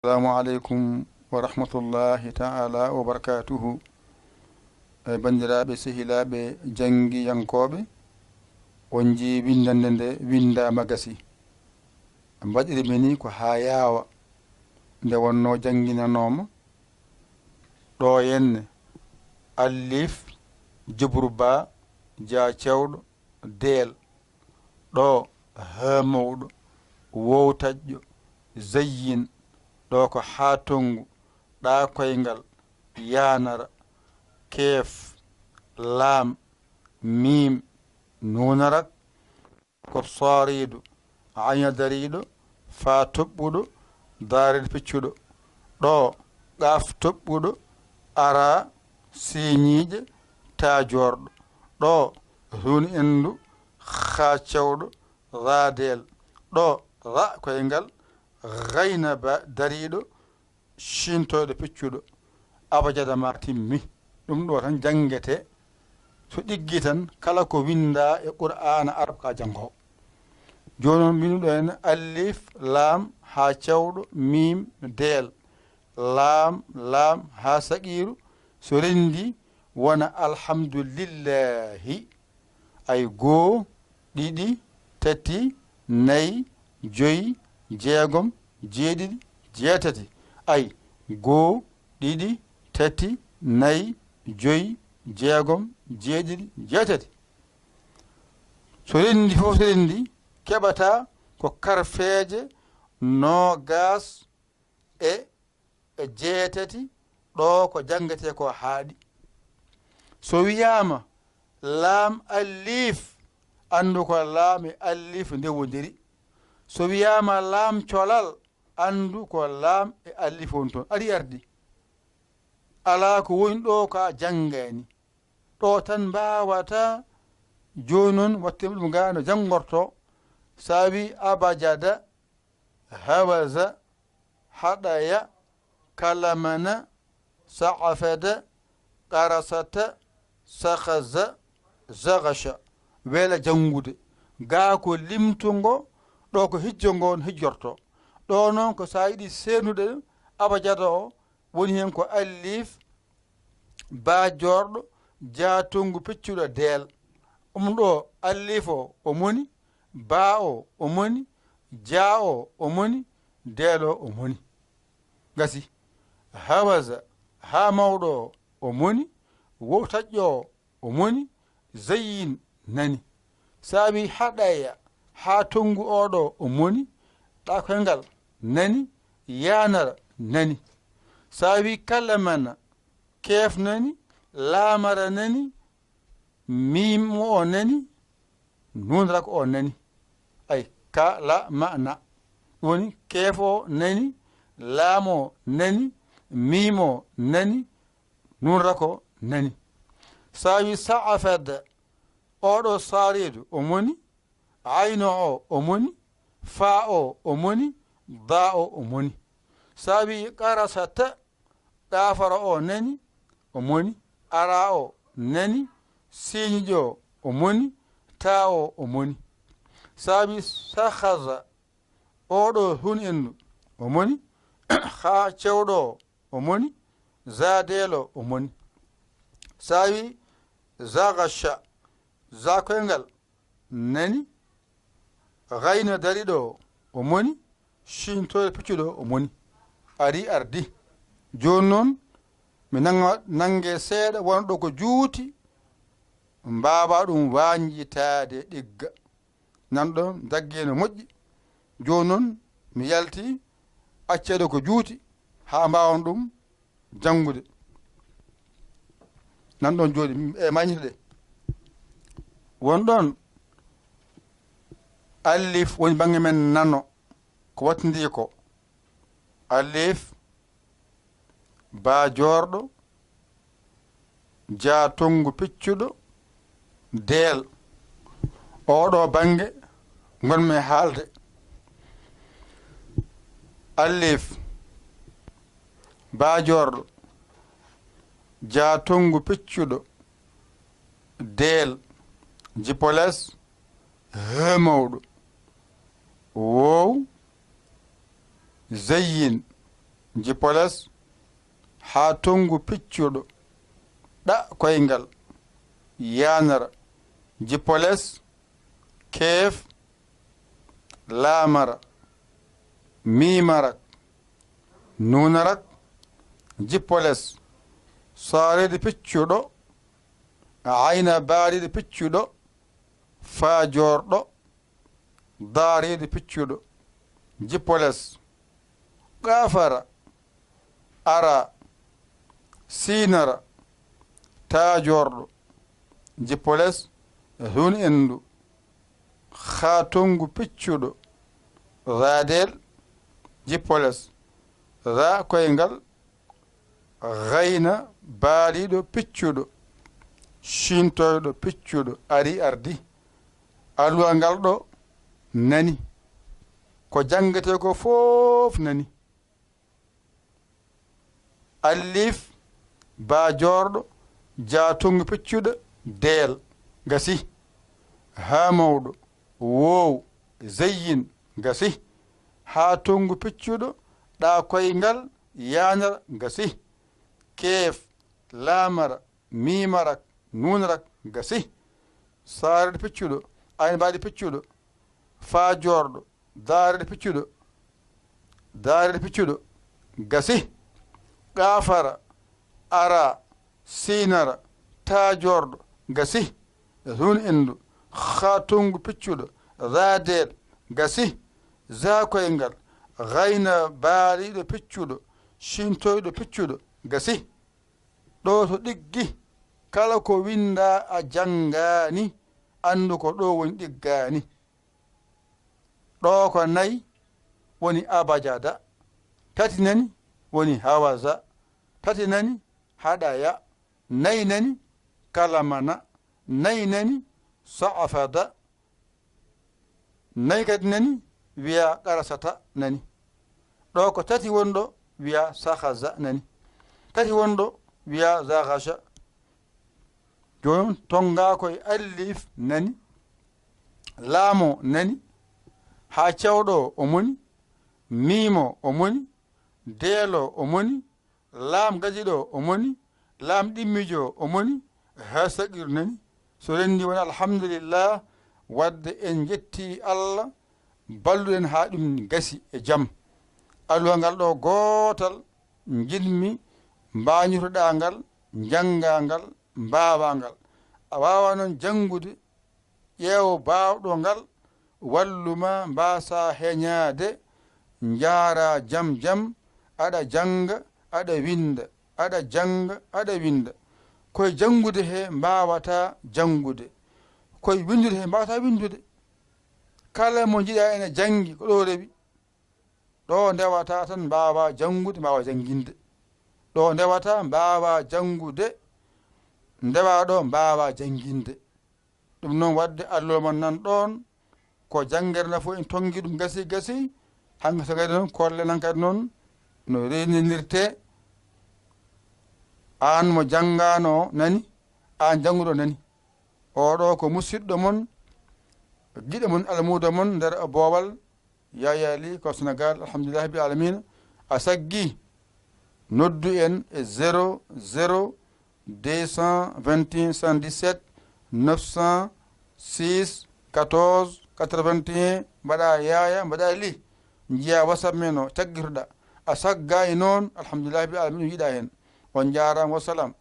السلام عليكم ورحمة الله تعالى وبركاته. bandiraɓe sehilaɓe janggiyankoɓe on jii windande nde windama gasi mbaɗiri ɓe ni ko ha yawa nde wonno jangguinanoma ɗo henne allif jibru ba ja cewɗo deel ɗo ha mawɗo wow taƴƴo zayyin ɗo ko ha tongu ɗa koyngal yanara keef laam miim nuunarak ko sooriiɗo aña dariiɗo faa toɓɓuɗo daarede piccuɗo ɗo ƙaaf toɓɓuɗo ara siiñiiƴe taajorɗo ɗo hun endu haa cewɗo raadeel ɗo ra koyngal gayna dariiɗo cintoyɗo piccuɗo abajada ma timmi ɗum ɗo tan janngete so ɗiggi tan kala ko winda e qur'ana arab ka janngo joni noon winduɗo hen allif laam ha cewɗo mim deel laam ha saqiru so rendi wona alhamdulillahi ay goo ɗiɗi tati nayyi joyi jeegom jeeɗiɗi jeetati ay goo ɗiɗi tati nayyi joyi jeegom jeeɗiɗi jeetati so rendi fof so rendi keɓata ko karfeeje nogas e jeetati ɗo ko jangete ko haaɗi so wiyama laam allif andu ko laam e allif ndewodiri so wiyama laam colal andu ko laam e allif woni toon aɗi ardi ala ko woni ɗo ka janngani ɗo tan mbawata joni noon wattema ɗum ga no janggorto sa wi abajada hawaza haɗaya kalamana saafada qarasata sahaza zagasha weela janngude ga ko limtugo ɗo ko hijjongo on hijjorto ɗo noon ko sa yiɗi seenude abajada o woni hen ko allif baajorɗo jaatongu peccuɗo deel ɗum ɗo allif o moni baa o moni jaa o moni deel o moni gasi hawaza ha mawɗo o moni wow taƴƴo o moni zayyin nani saabi haɗaya ha tongu oɗo o moni ɗa koyngal nani yanara nani saabi kalamana keef nani laamara nani mim o nani nunrak o nani ay kalamana woni keef o nani laam o nani mim o nani nunrak o nani saabi saafada oɗo saaridu o moni ayno o moni faa o moni daa o moni saabi qarasata ɗafara o nani o moni ara o nani siiñiƴo o moni taa o moni saabi sahaza oɗo hun endu o moni ha cewɗo o moni zaadelo o moni saabi zagasha zakoyngal nani gayna dariɗo o moni cintoyɗo piccuɗo o moni ari ardi joni noon mi nange seeɗa wonɗo ko juuti mbawa ɗum wañƴitade ɗigga nanɗo dagge no moƴƴi joni noon mi yalti accede ko juuti ha mbawan ɗum janngude nanɗon jooɗi e mañitoɗe wonɗon allif woni bange men nano ko wattindi ko allif baajorɗo jaatongu piccuɗo deel oɗo bange gonmi haalde allif baajorɗo jaatongu piccuɗo deel jipoles hemawɗo wow zayyin jippoles haa tongu piccuɗo ɗa koyngal yanara jippoles keef laamara miimarak nuunarak jippoles saarede piccuɗo ayna baaride piccuɗo faajorɗo daarede piccuɗo jippoles gaafara ara siinara taajorɗo jippoles hun endu haa tongu piccuɗo raadel jippoles ra koyngal gayna baaliɗo piccuɗo shintoyɗo piccuɗo ari ardi alluwa ngal ɗo nani ko jangete ko fof nani allif baajorɗo jaatongu piccuɗo deel gasi haa mawɗo wow zeyyin gasi haa tongu piccuɗo ɗa koyngal yanar gasi keef laamara miimarak nuunarak gasi saarede piccuɗo ayna baadi piccuɗo faajorɗo daarede piccuɗo gasi gaafara ara siinara taajorɗo gasi hun endu haa tongu piccuɗo raadel gasi za koyngal gayna baaliɗo piccuɗo shintoyɗo piccuɗo gasi ɗo to ɗiggi kala ko winda a janngani anndu ko ɗo woni ɗiggani ɗo ko nayi woni abajada tati nani woni hawaza tati nani haɗaya nayi nani kalamana nayi nani sa'afada nayi kadi nani wiya qarasata nani ɗo ko tati wonɗo wiya sahaza nani tati wonɗo wiya zahasha joni tonga koye allif nani laamo nani haa cewɗo o moni miimo o moni deelo o moni laam gajiɗo o moni laam ɗimmijo o moni haa saqiru nani so renndi woni alhamdulillah wadde en jetti allah balluɗen haa ɗum gasi e jam alluwa ngal ɗo gootal jinmi mbañutoɗa ngal jannga ngal mbaawa ngal a waawa noon janngude ƴeewo baawɗo ngal walluma mbaasa heñaade njaara jam jam aɗa jannga aɗa winda aɗa jannga aɗa winda koye janngude he mbaawata janngude koye windude he mbawata windude kala mo jiɗa ene janngi ko ɗo rewi ɗo ndewata tan mbawa janngude mbawa jannginde ɗo ndewata mbawa janngude ndewa ɗo mbawa jannginde ɗum noon wadde alluwa mon nan ɗon ko janngere fof en tongi ɗum gasi gasi hanke so kadi noon kolle nan kadi noon no renirte an mo janngano nani an jannguɗo nani oɗo ko musidɗo mon giɗo mon almudo mon nder boowal yayali ko Sénégal alhamdulillah bi alamina a saggi noddu en e 00 221 117 906 14 81 mbaɗa yaya mbaɗa li jiya whatsapp men o taggitoɗa a saggayi noon alhamdulillah bi alamina yiɗa hen on jarama wassalam